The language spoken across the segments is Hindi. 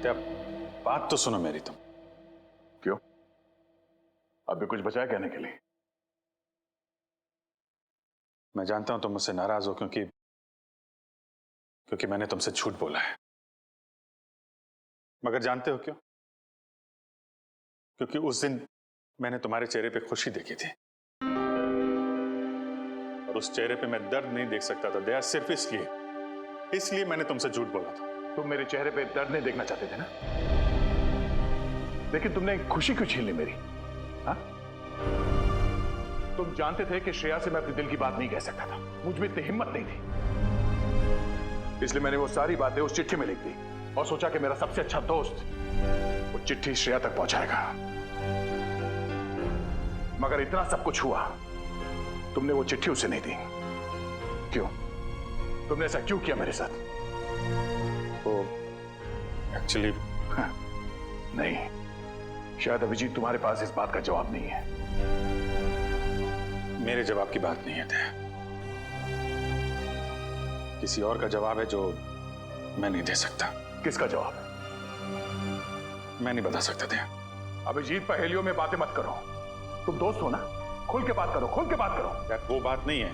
दया, बात तो सुनो मेरी तुम। क्यों? अभी कुछ बचा है कहने के लिए? मैं जानता हूं तुम मुझसे नाराज हो क्योंकि मैंने तुमसे झूठ बोला है। मगर जानते हो क्यों? क्योंकि उस दिन मैंने तुम्हारे चेहरे पे खुशी देखी थी और उस चेहरे पे मैं दर्द नहीं देख सकता था दया, सिर्फ इसलिए मैंने तुमसे झूठ बोला था। तुम मेरे चेहरे पे दर्द नहीं देखना चाहते थे ना, लेकिन तुमने खुशी क्यों छीन ली मेरी? हाँ? तुम जानते थे कि श्रेया से मैं अपने दिल की बात नहीं कह सकता था, मुझ में इतनी हिम्मत नहीं थी, इसलिए मैंने वो सारी बातें उस चिट्ठी में लिख दी और सोचा कि मेरा सबसे अच्छा दोस्त वो चिट्ठी श्रेया तक पहुंचाएगा। मगर इतना सब कुछ हुआ, तुमने वो चिट्ठी उसे नहीं दी। क्यों? तुमने ऐसा क्यों किया मेरे साथ? वो एक्चुअली नहीं, शायद अभिजीत तुम्हारे पास इस बात का जवाब नहीं है। मेरे जवाब की बात नहीं है दया, किसी और का जवाब है जो मैं नहीं दे सकता। किसका जवाब? मैं नहीं बता सकता दया। अभिजीत, पहेलियों में बातें मत करो, तुम दोस्त हो ना, खुल के बात करो, खुल के बात करो। यार वो बात नहीं है,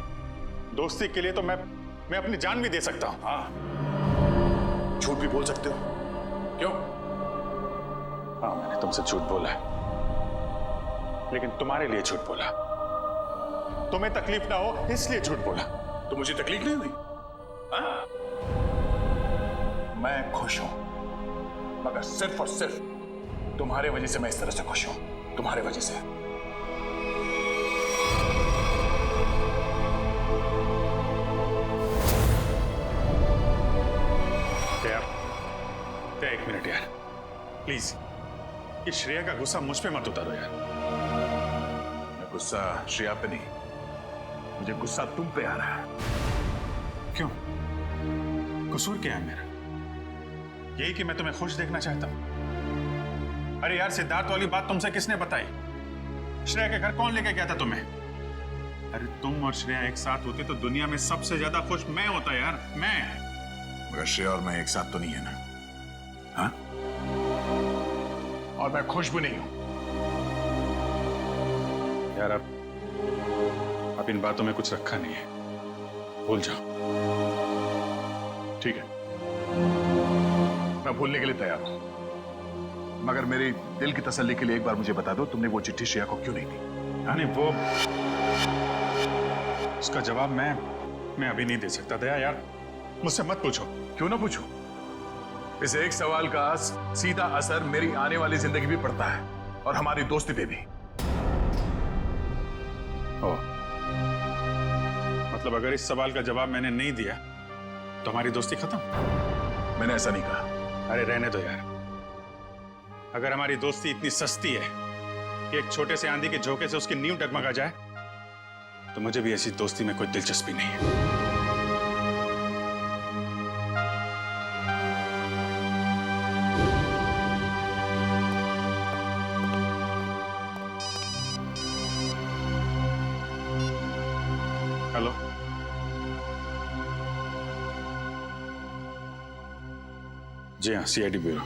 दोस्ती के लिए तो मैं अपनी जान भी दे सकता हूं। हाँ, झूठ भी बोल सकते हो। क्यों? हाँ, मैंने तुमसे झूठ बोला है, लेकिन तुम्हारे लिए झूठ बोला, तुम्हें तकलीफ ना हो इसलिए झूठ बोला। तो मुझे तकलीफ नहीं हुई? हाँ? मैं खुश हूं, मगर सिर्फ और सिर्फ तुम्हारे वजह से मैं इस तरह से खुश हूं, तुम्हारे वजह से। एक मिनट यार, प्लीज, ये श्रेया का गुस्सा मुझ पे मत उतारो यार। मैं गुस्सा श्रेया पे नहीं, मुझे गुस्सा तुम पे आ रहा है। क्यों? कसूर क्या है मेरा? यही कि मैं तुम्हें खुश देखना चाहता हूं। अरे यार, सिद्धार्थ वाली बात तुमसे किसने बताई? श्रेया के घर कौन लेके गया था तुम्हें? अरे तुम और श्रेया एक साथ होते तो दुनिया में सबसे ज्यादा खुश मैं होता यार, मैं। मगर श्रेया और मैं एक साथ तो नहीं है ना? हाँ? और मैं खुश भी नहीं हूं। यार अब इन बातों में कुछ रखा नहीं है, भूल जाओ। ठीक है, मैं भूलने के लिए तैयार हूं, मगर मेरी दिल की तसल्ली के लिए एक बार मुझे बता दो, तुमने वो चिट्ठी श्रेया को क्यों नहीं दी? नहीं, वो उसका जवाब मैं अभी नहीं दे सकता दया यार, मुझसे मत पूछो। क्यों ना पूछूं? इस एक सवाल का सीधा असर मेरी आने वाली जिंदगी भी पड़ता है और हमारी दोस्ती पे भी। मतलब अगर इस सवाल का जवाब मैंने नहीं दिया तो हमारी दोस्ती खत्म? मैंने ऐसा नहीं कहा। अरे रहने दो यार, अगर हमारी दोस्ती इतनी सस्ती है कि एक छोटे से आंधी के झोंके से उसकी नींव डगमगा जाए, तो मुझे भी ऐसी दोस्ती में कोई दिलचस्पी नहीं है। हेलो, जी हाँ, सीआईडी ब्यूरो।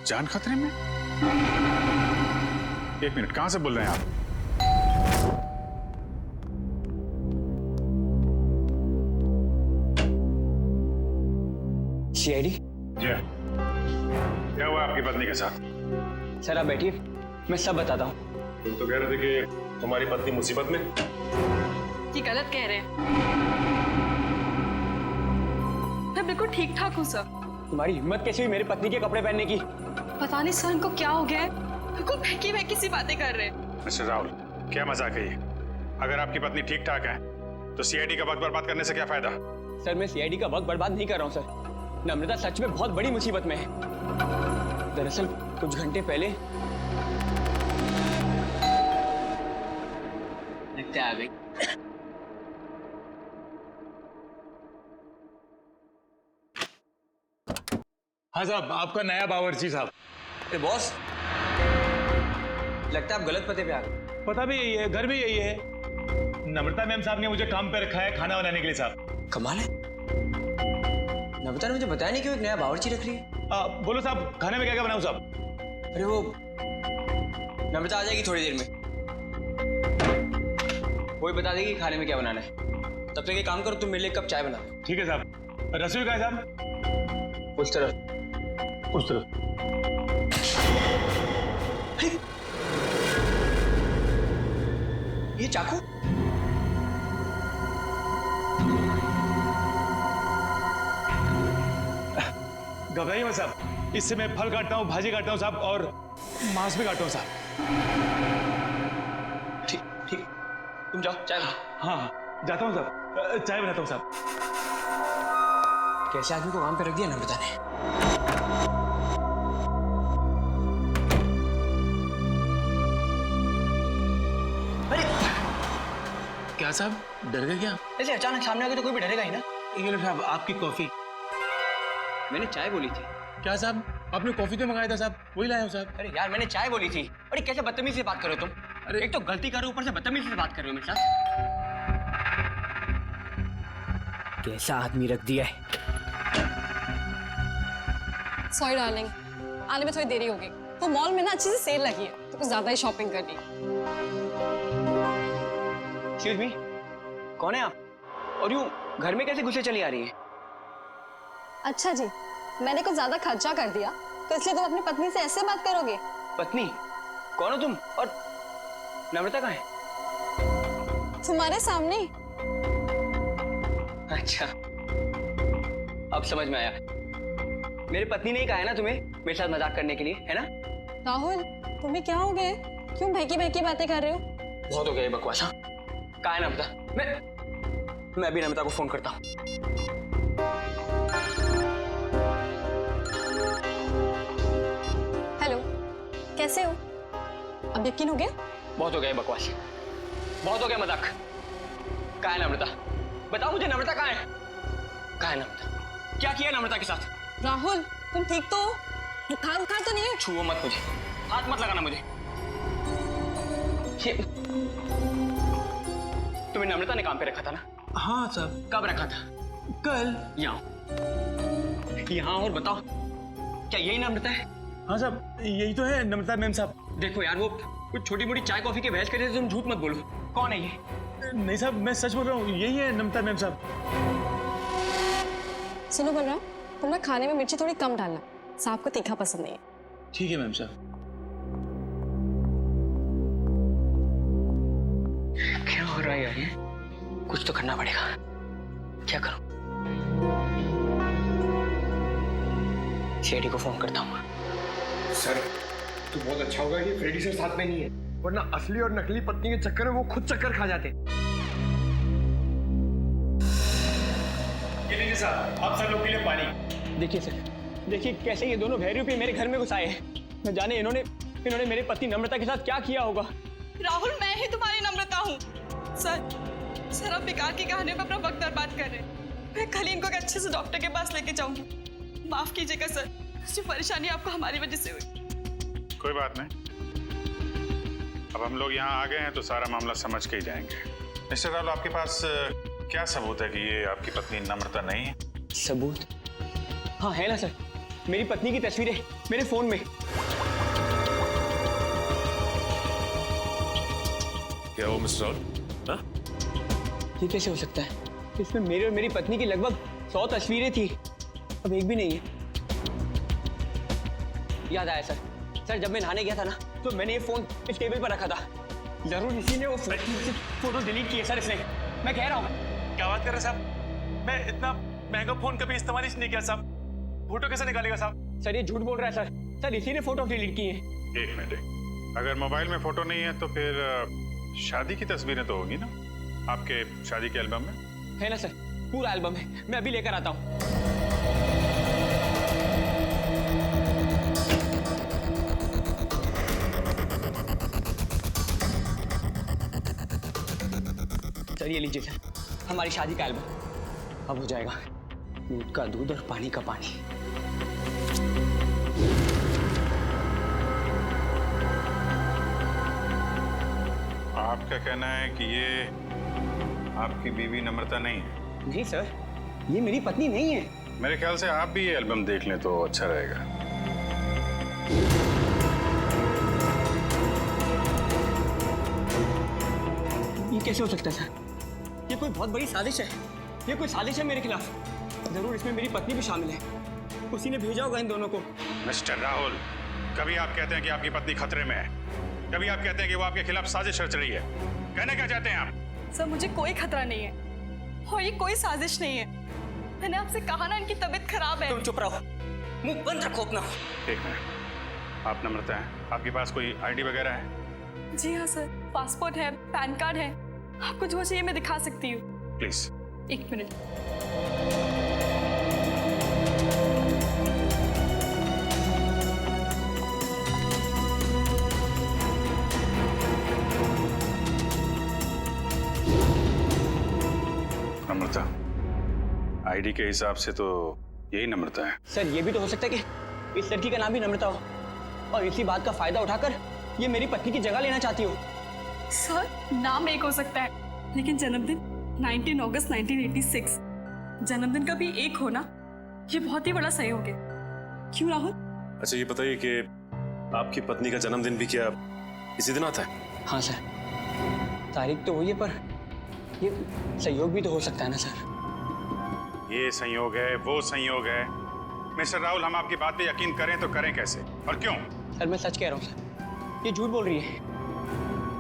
जान खतरे में? एक मिनट, कहां से बोल रहे हैं आप? सीआईडी? जी हाँ। क्या हुआ आपकी पत्नी के साथ? सर आप बैठिए, मैं सब बताता हूँ। तुम तो कह रहे थे कि तुम्हारी पत्नी मुसीबत में। ये गलत कह रहे हैं, मैं बिल्कुल ठीक ठाक हूँ सर। तुम्हारी हिम्मत कैसे हुई मेरी पत्नी के कपड़े पहनने की? पता नहीं सर इनको क्या हो गया है, बिल्कुल बहकी बहकी सी बातें कर रहे हैं। मिस्टर राहुल, क्या मजाक है ये? अगर आपकी पत्नी ठीक ठाक है तो सीआईडी का वक्त बर्बाद करने से क्या फायदा? सर मैं सीआईडी का वक्त बर्बाद नहीं कर रहा हूँ सर, नम्रता सच में बहुत बड़ी मुसीबत में है। दरअसल कुछ घंटे पहले आ गई। हाँ साहब, आपका नया बावर्ची साहब। अरे बॉस, लगता है आप गलत पते पे आ गए। पता भी यही है, घर भी यही है। नम्रता मैम साहब ने मुझे काम पे रखा है खाना बनाने के लिए साहब। कमाल है, नम्रता ने मुझे बताया नहीं क्यों एक नया बावर्ची रख रही है। बोलो साहब, खाने में क्या क्या बनाऊं साहब? अरे वो नम्रता आ जाएगी थोड़ी देर में, वो ही बता देगी खाने में क्या बनाना है। तब तक एक काम करो, तुम मेरे लिए एक कप चाय बना दो। ठीक है साहब। रसोई कहाँ है साहब? उस तरफ। उस तरफ। अरे ये चाकू? घबराइए मत साहब, इससे मैं फल काटता हूँ, भाजी काटता हूँ साहब, और मांस भी काटता हूँ साहब। ठीक ठीक, तुम जाओ चाय बनाओ। हाँ जाता हूँ साहब, चाय बनाता हूँ साहब। कैसे आदमी को काम पे रख दिया नम्रता ने। अरे क्या साहब, डर गए क्या? ऐसे अचानक सामने आ गए तो कोई भी डरेगा ही ना। ये लो साहब आपकी कॉफी। मैंने चाय बोली थी। क्या साहब, आपने कॉफी तो मंगाया था साहब, वही लाया हूँ साहब। अरे यार मैंने चाय बोली थी। अरे कैसे बदतमीजी से बात करो तुम। अरे एक तो गलती करो, ऊपर से बदतमीजी से बात कर रहे हो मेरे साथ। कैसा आदमी रख दिया है। सॉरी डार्लिंग, आने में थोड़ी देरी हो गई। वो मॉल में ना अच्छी सी सेल लगी है तो कुछ ज्यादा ही शॉपिंग कर ली। एक्सक्यूज मी, कौन है आप? और यूं घर में कैसे घुसे चली आ रही है? अच्छा जी, मैंने कुछ ज्यादा खर्चा कर दिया तो इसलिए तुम अपनी पत्नी से ऐसे बात करोगे? पत्नी? कौन हो तुम? और नम्रता कहाँ है? तुम्हारे सामने। अच्छा अब समझ में आया। मेरी पत्नी ने ही कहा है ना तुम्हें मेरे साथ मजाक करने के लिए, है ना? राहुल, तुम्हें क्या हो गया? क्यों बहकी बहकी बातें कर रहे हो? बहुत हो गया ये बकवास। हाँ कहाँ है नम्रता? मैं अभी नम्रता को फोन करता हूँ। हेलो, कैसे हो? अब यकीन हो गया? बहुत हो गया ये बकवास, बहुत हो गया मजाक। कहाँ है नम्रता? बताओ मुझे, नम्रता कहाँ है? कहाँ है नम्रता? क्या किया नम्रता के साथ? राहुल, तुम ठीक तो हो? बुखार बुखार तो नहीं है? छुओ मत मुझे, हाथ मत लगाना मुझे। तुम्हें नम्रता ने काम पे रखा था ना? हाँ साहब। कब रखा था? कल। यहाँ और बताओ, क्या यही नम्रता है? हाँ साहब, यही तो है नम्रता मैम साहब। देखो यार, वो कुछ छोटी मोटी चाय कॉफी के बहस करे, तुम झूठ मत बोलो। कौन है ये? नहीं साहब, मैं सच बोल रहा हूँ, यही है नम्रता मैम साहब। सुनो बलराम, तुम ना खाने में मिर्ची थोड़ी कम डालना, साहब को तीखा पसंद नहीं है। ठीक है मैम साहब। क्या हो रहा है यार ये? कुछ तो करना पड़ेगा। क्या करूं? शेडी को फोन करता हूँ। सर तो बहुत अच्छा होगा कि फ्रेडी सर साथ में नहीं है, वरना असली और नकली पत्नी के चक्कर में वो खुद चक्कर खा जाते। ये लीजिए साहब, आप सब लोग के लिए पानी। देखिए सर, देखिए कैसे ये दोनों भैरूपी मेरे घर में घुस आए हैं। न जाने इन्होंने मेरे पति नम्रता के साथ क्या किया होगा। राहुल, मैं ही तुम्हारी नम्रता हूँ। सर आप बेकार की कहानियों में अपना वक्त बर्बाद कर रहे हैं। मैं कल ही इनको एक अच्छे से डॉक्टर के पास लेके जाऊंगी। माफ कीजिएगा सर, जो परेशानी आपको हमारी वजह से हुई। कोई बात नहीं, अब हम लोग यहाँ आ गए हैं तो सारा मामला समझ के ही जाएंगे। मिस्टर राहुल, आपके पास क्या सबूत है कि ये आपकी पत्नी नम्रता नहीं है? सबूत? हाँ है ना सर, मेरी पत्नी की तस्वीरें मेरे फोन में। क्या हो मिस्टर राहुल? हाँ? ये कैसे हो सकता है? इसमें मेरे और मेरी पत्नी की लगभग 100 तस्वीरें थी, अब एक भी नहीं है। याद आया सर, जब मैं नहाने गया था ना तो मैंने ये फोन इस टेबल पर रखा था। जरूर इसी ने वो फोटो डिलीट की है सर, इसने। मैं कह रहा हूँ। क्या बात कर रहे हैं साहब? मैं इतना महंगा फोन कभी इस्तेमाल ही नहीं किया साहब। फोटो कैसे निकालेगा साहब? सर ये झूठ बोल रहा है सर इसी ने फोटो डिलीट की है। एक मिनट, अगर मोबाइल में फोटो नहीं है तो फिर शादी की तस्वीरें तो होगी ना आपके शादी के एल्बम में? है ना सर, पूरा एल्बम है, मैं अभी लेकर आता हूँ। सर ये लीजिए सर, हमारी शादी का एल्बम। अब हो जाएगा दूध का दूध और पानी का पानी। आपका कहना है कि ये आपकी बीवी नम्रता नहीं है? जी सर, ये मेरी पत्नी नहीं है। मेरे ख्याल से आप भी ये एल्बम देख लें तो अच्छा रहेगा। ये कैसे हो सकता है सर? ये कोई बहुत बड़ी साजिश है। ये कोई साजिश है मेरे खिलाफ। जरूर इसमें मेरी पत्नी भी शामिल है। उसी ने भेजा होगा इन दोनों को। मिस्टर राहुल, कभी आप कहते हैं कि आपकी पत्नी खतरे में है, कभी आप कहते हैं कि वो आपके खिलाफ साजिश रच रही है। कहना क्या चाहते हैं आप? सर मुझे कोई खतरा नहीं है और ये कोई साजिश नहीं है। मैंने आपसे कहा ना इनकी तबीयत खराब है। तुम चुप रहो, मुंह बंद रखो अपना। एक मिनट, आप नम्रता हैं, आपके पास कोई आईडी वगैरह है? जी हाँ सर, पासपोर्ट है, पैन कार्ड है। आपको जो चाहिए मैं दिखा सकती हूँ। प्लीज। एक मिनट। नम्रता, आईडी के हिसाब से तो यही नम्रता है। सर ये भी तो हो सकता है कि इस लड़की का नाम भी नम्रता हो और इसी बात का फायदा उठाकर ये मेरी पत्नी की जगह लेना चाहती हो। सर नाम एक हो सकता है लेकिन जन्मदिन 19 अगस्त 1986। जन्मदिन का भी एक होना ये बहुत ही बड़ा सहयोग है। क्यों राहुल? अच्छा ये बताइए कि आपकी पत्नी का जन्मदिन भी क्या इसी दिन आता है? हाँ सर, तारीख तो हुई है पर ये सहयोग भी तो हो सकता है ना सर। ये संयोग है, वो संयोग है। मिस्टर राहुल, हम आपकी बात पे यकीन करें तो करें कैसे और क्यों? सर मैं सच कह रहा हूँ सर, ये झूठ बोल रही है।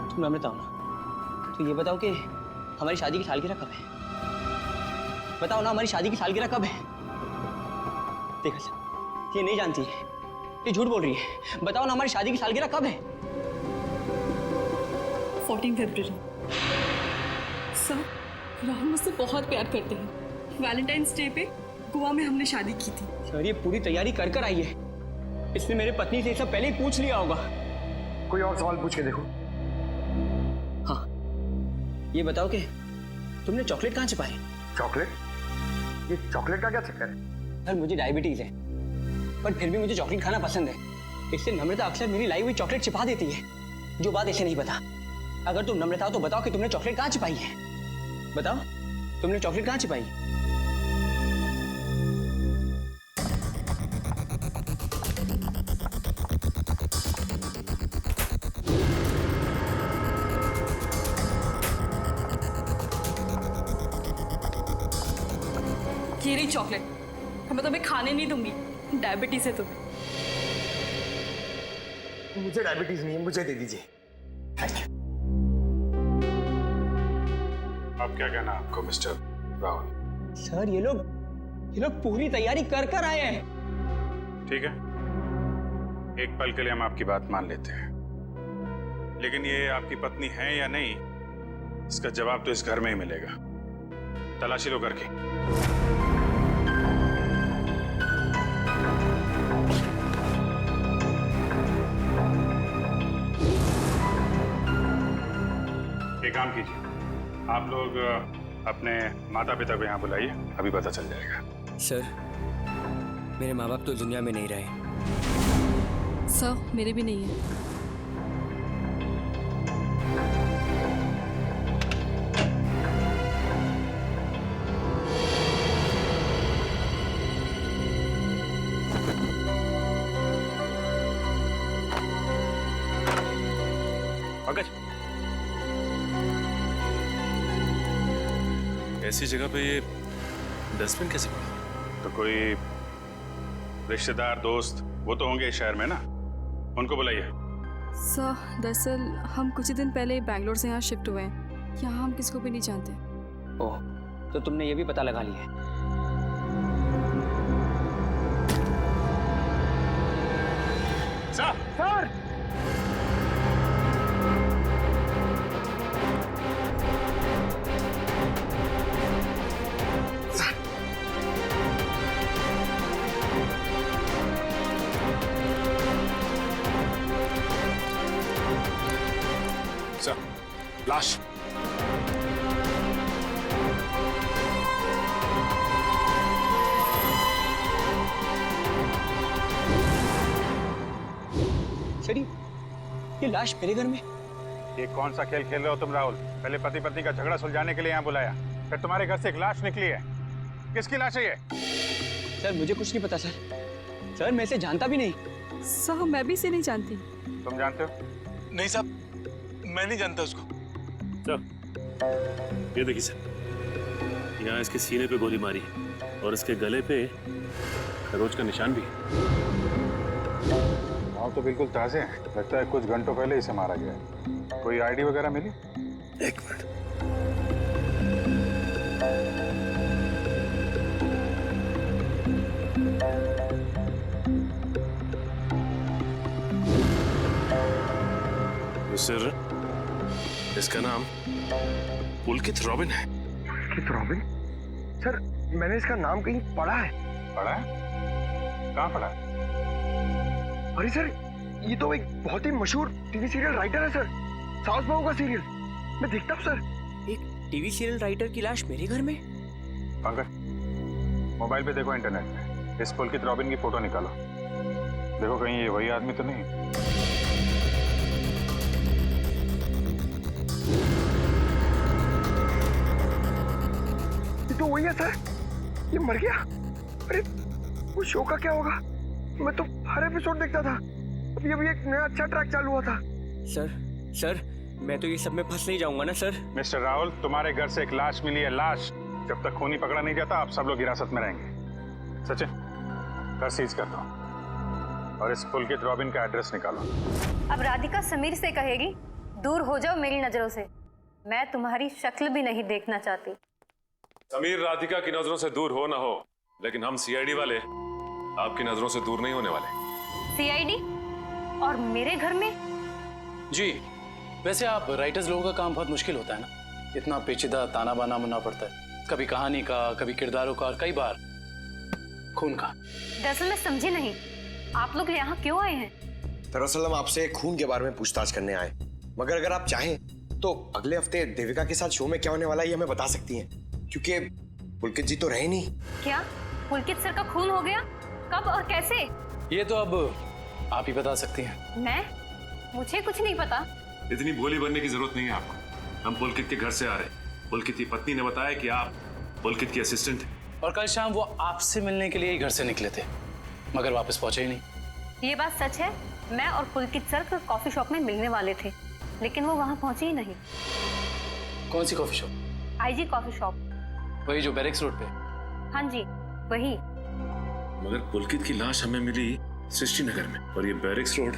तुम नम्रता हो ना, तो ये बताओ कि हमारी शादी की सालगिरह कब है? बताओ ना, हमारी शादी की सालगिरह कब है? देखा सर, ये नहीं जानती है, ये झूठ बोल रही है। बताओ ना, हमारी शादी की सालगिरह कब है? 14 फरवरी। सर राहुल मुझसे बहुत प्यार करते हैं। वैलेंटाइंस डे पे गोवा में हमने शादी की थी। सर ये पूरी तैयारी कर कर आई है। इसने मेरे पत्नी से ये सब पहले ही पूछ लिया होगा। कोई और सवाल पूछ के देखो। हाँ, ये बताओ कि तुमने चॉकलेट कहाँ छिपाई? चॉकलेट? ये चॉकलेट का क्या चक्कर है? सर मुझे डायबिटीज है पर फिर भी मुझे चॉकलेट खाना पसंद है। इससे नम्रता अक्सर मेरी लाई हुई चॉकलेट छिपा देती है, जो बात इसे नहीं पता। अगर तुम नम्रता हो तो बताओ कि तुमने चॉकलेट कहाँ छिपाई है? बताओ, तुमने चॉकलेट कहाँ छिपाई? ये रही चॉकलेट। मैं तुम्हें खाने नहीं दूंगी, डायबिटीज है तुम्हें। मुझे डायबिटीज नहीं है, मुझे दे दीजिए। अब क्या कहना आपको मिस्टर राहुल? सर ये लोग पूरी तैयारी कर कर आए हैं। ठीक है, एक पल के लिए हम आपकी बात मान लेते हैं, लेकिन ये आपकी पत्नी है या नहीं, इसका जवाब तो इस घर में ही मिलेगा। तलाशी लो करके। एक काम कीजिए, आप लोग अपने माता पिता को यहाँ बुलाइए, अभी पता चल जाएगा। सर मेरे माँ बाप तो दुनिया में नहीं रहे। सर मेरे भी नहीं है। ऐसी जगह पे ये डस्टबिन कैसे पड़ा? तो कोई रिश्तेदार दोस्त वो तो होंगे इस शहर में ना, उनको बुलाइए। सर दरअसल हम कुछ ही दिन पहले बैंगलोर से यहाँ शिफ्ट हुए हैं। यहाँ हम किसको भी नहीं जानते। ओह, तो तुमने ये भी पता लगा लिया है? सर! लाश। सर ये लाश मेरे घर में? ये कौन सा खेल खेल रहे हो तुम राहुल? पहले पति पत्नी का झगड़ा सुलझाने के लिए यहाँ बुलाया, फिर तुम्हारे घर से एक लाश निकली है। किसकी लाश है ये? सर मुझे कुछ नहीं पता सर मैं इसे जानता भी नहीं। साहब मैं भी इसे नहीं जानती। तुम जानते हो? नहीं साहब, मैं नहीं जानता उसको। ये देखिए सर, यहाँ इसके सीने पे गोली मारी और इसके गले पे खरोच का निशान भी है। हाँ तो बिल्कुल ताजे हैं, लगता है कुछ घंटों पहले इसे मारा गया है। कोई आईडी वगैरह मिली? एक मिनट। सर इसका नाम पुलकित रॉबिन है। पुलकित रॉबिन? सर मैंने इसका नाम कहीं पढ़ा है। पढ़ा है? कहाँ पढ़ा है? अरे सर ये तो एक बहुत ही मशहूर टीवी सीरियल राइटर है सर, साउथ बहू का सीरियल मैं देखता हूँ सर। एक टीवी सीरियल राइटर की लाश मेरे घर में? पंकज मोबाइल पे देखो, इंटरनेट पे इस पुलकित रॉबिन की फोटो निकालो, देखो कहीं ये वही आदमी तो नहीं। ये तो वही है सर, ये मर गया। अरे वो शो का क्या होगा? मैं तो हर एपिसोड देखता था, अभी अभी एक नया अच्छा ट्रैक चालू हुआ था। सर मैं तो ये सब में फंस नहीं जाऊंगा ना सर? मिस्टर राहुल, तुम्हारे घर से एक लाश मिली है, लाश। जब तक खूनी पकड़ा नहीं जाता आप सब लोग हिरासत में रहेंगे। सचिन घर सीज कर दो और इस पुलकित रॉबिन का एड्रेस निकालो। अब राधिका समीर से कहेगी दूर हो जाओ मेरी नजरों से, मैं तुम्हारी शक्ल भी नहीं देखना चाहती। समीर राधिका की नजरों से दूर हो ना हो, लेकिन हम सीआईडी वाले आपकी नजरों से दूर नहीं होने वाले। सीआईडी? और मेरे घर में? जी वैसे आप राइटर्स लोगों का काम बहुत मुश्किल होता है ना, इतना पेचीदा ताना बाना मुनना पड़ता है, कभी कहानी का, कभी किरदारों का और कई बार खून का। दरअसल मैं समझी नहीं, आप लोग यहाँ क्यों आए हैं? दरअसल हम आपसे खून के बारे में पूछताछ करने आए, मगर अगर आप चाहें तो अगले हफ्ते देविका के साथ शो में क्या होने वाला है ये हमें बता सकती हैं, क्योंकि पुलकित जी तो रहे नहीं। क्या पुलकित सर का खून हो गया? कब और कैसे? ये तो अब आप ही बता सकती हैं। मैं? मुझे कुछ नहीं पता। इतनी भोली बनने की जरूरत नहीं है आपको, हम पुलकित के घर से आ रहे। पुलकित की पत्नी ने बताया कि आप पुलकित की असिस्टेंट हैं। और कल शाम वो आपसे मिलने के लिए ही घर से निकले थे, मगर वापस पहुंचे ही नहीं। ये बात सच है, मैं और पुलकित सर कॉफी शॉप में मिलने वाले थे, लेकिन वो वहाँ पहुंचे ही नहीं। कौन सी coffee shop? IG coffee shop. वही जो बैरिक्स रोड पे? हाँ जी वही। मगर पुलकित की लाश हमें मिली सृष्टि नगर में, और ये बैरिक्स रोड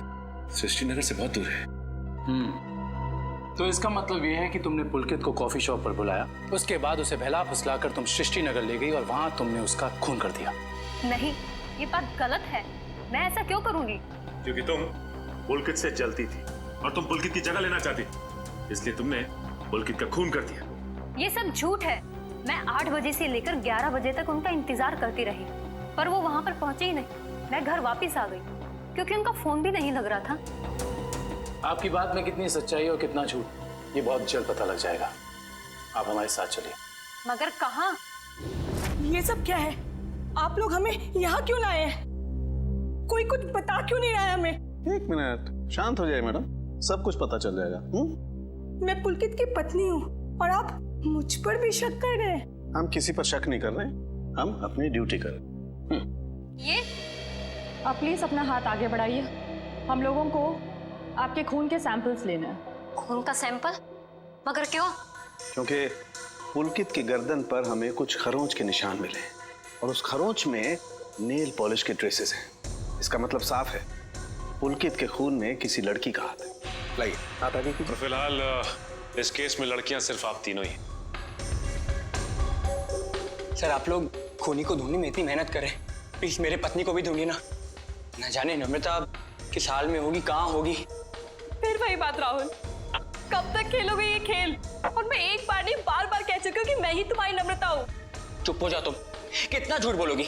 सृष्टि नगर से बहुत दूर है। तो इसका मतलब ये है कि तुमने पुलकित को कॉफी शॉप पर बुलाया, उसके बाद उसे बहला फुसलाकर तुम सृष्टि नगर ले गई और वहां तुमने उसका खून कर दिया। नहीं, ये बात गलत है, मैं ऐसा क्यों करूंगी? क्योंकि तुम पुलकित से जलती थी और तुम पुलकित की जगह लेना चाहती थी, इसलिए तुमने पुलकित का खून कर दिया। ये सब झूठ है। मैं 8 बजे से लेकर 11 बजे तक उनका इंतजार करती रही, पर वो वहां पर पहुंचे ही नहीं। मैं घर वापस आ गई क्योंकि उनका फोन भी नहीं लग रहा था। आपकी बात में कितनी सच्चाई और कितना झूठ, ये बहुत जल्द पता लग जाएगा। आप हमारे साथ चलिए। मगर कहाँ? ये सब क्या है? आप लोग हमें यहाँ क्यों लाए हैं? कोई कुछ बता क्यों नहीं रहा है हमें? एक मिनट, शांत हो जाए मैडम, सब कुछ पता चल जाएगा। मैं पुलकित की पत्नी हूँ और आप मुझ पर भी शक कर रहे हैं? हम किसी पर शक नहीं कर रहे, हम अपनी ड्यूटी कर रहे हैं। ये आप प्लीज अपना हाथ आगे बढ़ाइए, हम लोगों को आपके खून के सैंपल्स लेना है। खून का सैंपल? मगर क्यों? क्योंकि पुलकित की गर्दन पर हमें कुछ खरोंच के निशान मिले और उस खरोंच में नेल पॉलिश के ट्रेसेस हैं। इसका मतलब साफ है, पुलकित के खून में किसी लड़की का हाथ है। लाइए हाथ आगे कीजिए। फिलहाल इस केस में लड़कियां सिर्फ आप तीनों ही। सर आप लोग खूनी को ढूंढने में इतनी मेहनत करें, प्लीज मेरे पत्नी को भी ढूंढिए ना। न जाने नम्रता किस हाल में होगी, कहाँ होगी। फिर वही बात राहुल, कब तक खेलोगे ये खेल? और मैं एक बार नहीं बार बार कह चुकी हूँ कि मैं ही तुम्हारी नम्रता हूँ। चुप हो जाओ तुम, कितना झूठ बोलोगी?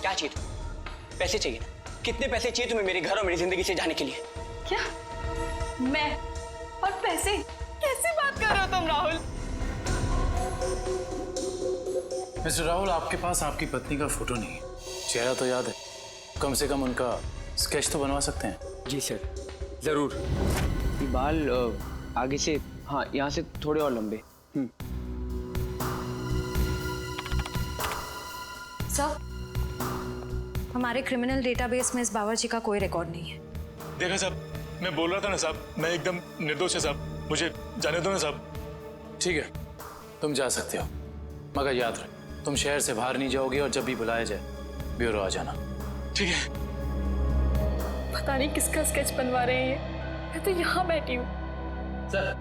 क्या चाहिए तुम्हें? पैसे चाहिए ना? कितने पैसे चाहिए तुम्हें मेरे घर और मेरी जिंदगी से जाने के लिए? क्या? मैं और पैसे? कैसी बात कर रहे हो तुम राहुल? मिस्टर राहुल, आपके पास आपकी पत्नी का फोटो नहीं है, चेहरा तो याद है, कम से कम उनका स्केच तो बनवा सकते हैं। जी सर जरूर। ये बाल आगे से, हाँ यहाँ से थोड़े और लंबे। सर, हमारे क्रिमिनल डेटाबेस में इस बावर्ची का कोई रिकॉर्ड नहीं है। देखा साहब, मैं बोल रहा था ना साहब, मैं एकदम निर्दोष है साहब, मुझे जाने दो ना साहब। ठीक है, तुम जा सकते हो, मगर याद रख तुम शहर से बाहर नहीं जाओगे और जब भी बुलाया जाए ब्यूरो आ जाना। ठीक है। पता नहीं किसका स्केच बनवा रहे हैं, मैं तो यहाँ बैठी हूँ। Sir.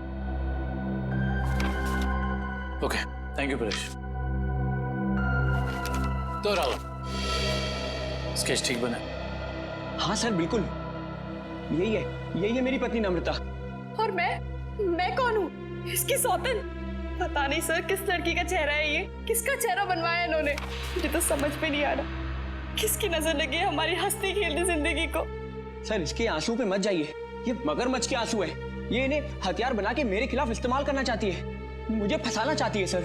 Okay, thank you Paresh. तो राहुल, स्केच ठीक बना? हाँ सर, बिल्कुल यही है मेरी पत्नी नम्रता। और मैं कौन हूँ? इसकी सौतन? पता नहीं सर किस लड़की का चेहरा है ये, किसका चेहरा बनवाया इन्होंने, मुझे तो समझ में नहीं आ रहा। किसकी नजर लगी है हमारी हंसती खेलती जिंदगी को। सर इसके आंसू पे मत जाइए, ये मगरमच्छ के आंसू है। ये इन्हें हथियार बना के मेरे खिलाफ इस्तेमाल करना चाहती है, मुझे फंसाना चाहती है सर।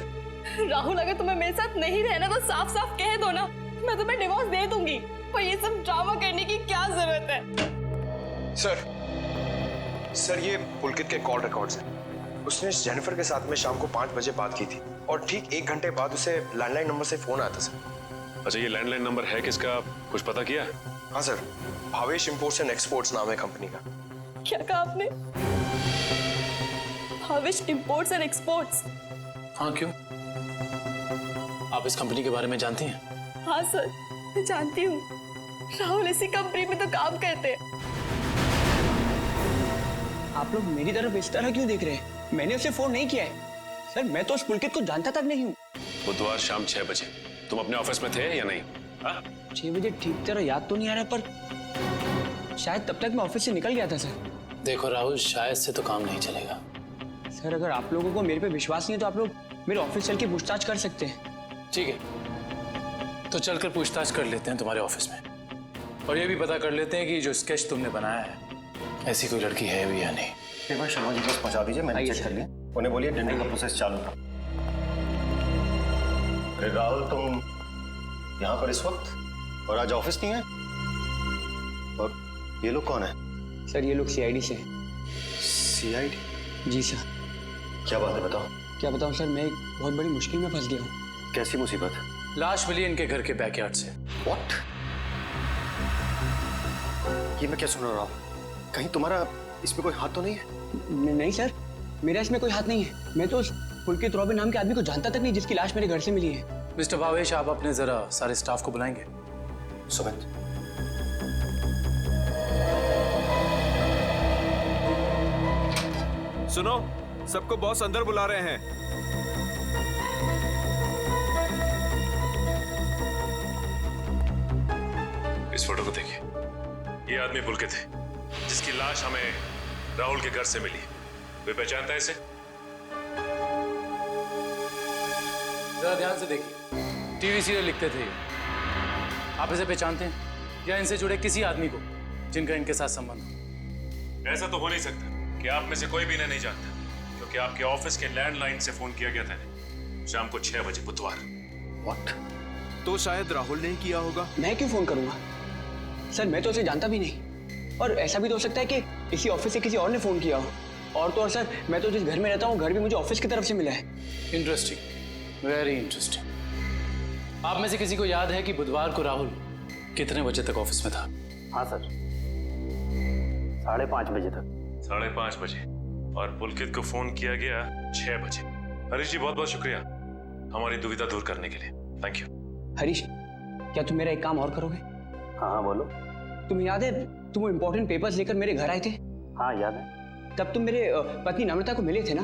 राहुल, अगर तुम्हें मेरे साथ नहीं रहना तो साफ साफ कह दो ना, मैं तुम्हें डिवोर्स दे दूंगी। पर ये सब ड्रामा करने की क्या जरूरत है? सर ये पुलकित के कॉल रिकॉर्ड्स हैं। उसने जेनिफर के साथ में शाम को 5 बजे बात की थी और ठीक 1 घंटे बाद उसे लैंडलाइन नंबर से फोन आया था सर। अच्छा, ये लैंडलाइन नंबर है किसका, कुछ पता किया? हाँ sir, Bhavesh imports and exports नाम है कंपनी का। क्या कहा आपने? Bhavesh imports and exports? हाँ, क्यों? आप इस कंपनी के बारे में जानती हैं? हाँ सर, मैं जानती हूँ। राहुल इसी कंपनी में तो काम करते हैं। आप लोग मेरी तरफ इस तरह क्यों देख रहे हैं? मैंने उसे फोन नहीं किया है सर, मैं तो उस पुलकित को जानता तक नहीं हूँ। बुधवार शाम 6 बजे तुम अपने ऑफिस में थे या नहीं? 6 बजे ठीक तरह याद तो नहीं आ रहा, पर शायद तब तक मैं ऑफिस से निकल गया था सर। देखो राहुल, शायद से तो काम नहीं चलेगा। सर अगर आप लोगों को मेरे पे विश्वास नहीं है तो आप लोग मेरे ऑफिस चल के पूछताछ कर सकते हैं। ठीक है, तो चलकर पूछताछ कर लेते हैं तुम्हारे ऑफिस में, और ये भी पता कर लेते हैं कि जो स्केच तुमने बनाया है ऐसी कोई लड़की है भी या नहीं। एक बार शर्मा जी बस पहुंचा दीजिए, मैंने चेक कर लिया। उन्हें बोलिए टेंडरिंग का प्रोसेस चालू था। अरे राहुल, तुम यहाँ पर इस वक्त और आज ऑफिस नहीं है? और ये लोग कौन है? सर ये लोग सीआईडी से। सीआईडी? जी सर। क्या बात है, बताओ। क्या बताऊं सर, मैं एक बहुत बड़ी मुश्किल में फंस गया हूँ। कैसी मुसीबत? लाश मिली इनके घर के बैकयार्ड से। व्हाट? ये मैं क्या सुन रहा हूँ? कहीं तुम्हारा इसमें कोई हाथ तो नहीं है? नहीं सर, मेरा इसमें कोई हाथ नहीं है। मैं तो उस पुलकित रॉबिन नाम के आदमी को जानता तक नहीं जिसकी लाश मेरे घर से मिली है। मिस्टर भावेश, आप अपने जरा सारे स्टाफ को बुलाएंगे। सुमित, सुनो, सबको बॉस अंदर बुला रहे हैं। इस फोटो को देखिए, ये आदमी पुलकित है जिसकी लाश हमें राहुल के घर से मिली। कोई पहचानता है इसे? जरा ध्यान से देखिए, टीवी सीरियल लिखते थे ये। आप इसे पहचानते हैं या इनसे जुड़े किसी आदमी को जिनका इनके साथ संबंध हो? ऐसा तो हो नहीं सकता कि आप में से कोई भी इन्हें नहीं जानता, क्योंकि आपके ऑफिस के लैंडलाइन से फोन किया गया था शाम को 6 बजे बुधवार। व्हाट? तो शायद राहुल ने किया होगा। मैं क्यों फोन करूंगा सर, मैं तो उसे जानता भी नहीं। और ऐसा भी तो हो सकता है कि इसी ऑफिस से किसी और ने फोन किया हो। और तो और सर, मैं तो जिस घर में रहता हूँ घर भी मुझे ऑफिस की तरफ से मिला है। Interesting, very interesting. आप में से किसी को याद है कि बुधवार को राहुल कितने बजे तक ऑफिस में था? हाँ सर, 5:30 बजे तक। 5:30 बजे, और पुलकित को फोन किया गया 6 बजे। हरीश जी, बहुत बहुत शुक्रिया हमारी दुविधा दूर करने के लिए। Thank you. हरीश, क्या तुम मेरा एक काम और करोगे? हाँ बोलो। तुम्हें याद है तुम वो इम्पोर्टेंट पेपर्स लेकर मेरे घर आए थे? हाँ याद है। तब तुम मेरे पत्नी नम्रता को मिले थे ना?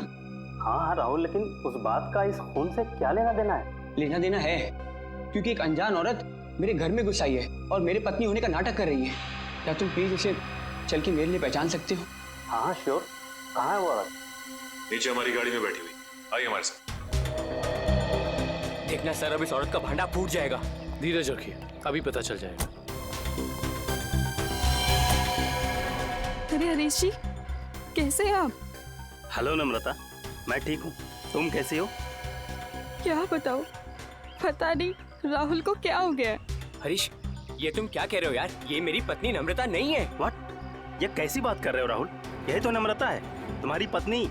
हाँ राहुल, लेकिन उस बात का इस खून से क्या लेना देना है? लेना देना है, क्योंकि एक अनजान औरत मेरे घर में घुस आई है और मेरे पत्नी होने का नाटक कर रही है। क्या तुम प्लीज उसे चल के मेरे लिए पहचान सकते हो? हाँ श्योर। कहाँ है वो औरत? नीचे हमारी गाड़ी में बैठी हुई, आइए हमारे साथ। देखना सर, अब इस औरत का भांडा फूट जाएगा। धीरज रखिए, अभी पता चल जाएगा। अरे हरीश जी, कैसे हैं आप? हेलो नम्रता, मैं ठीक हूँ, तुम कैसी हो? क्या बताओ, पता नहीं राहुल को क्या हो गया। हरीश, ये तुम क्या कह रहे हो यार? ये मेरी पत्नी नम्रता नहीं है। व्हाट? ये कैसी बात कर रहे हो राहुल? यही तो नम्रता है, तुम्हारी पत्नी,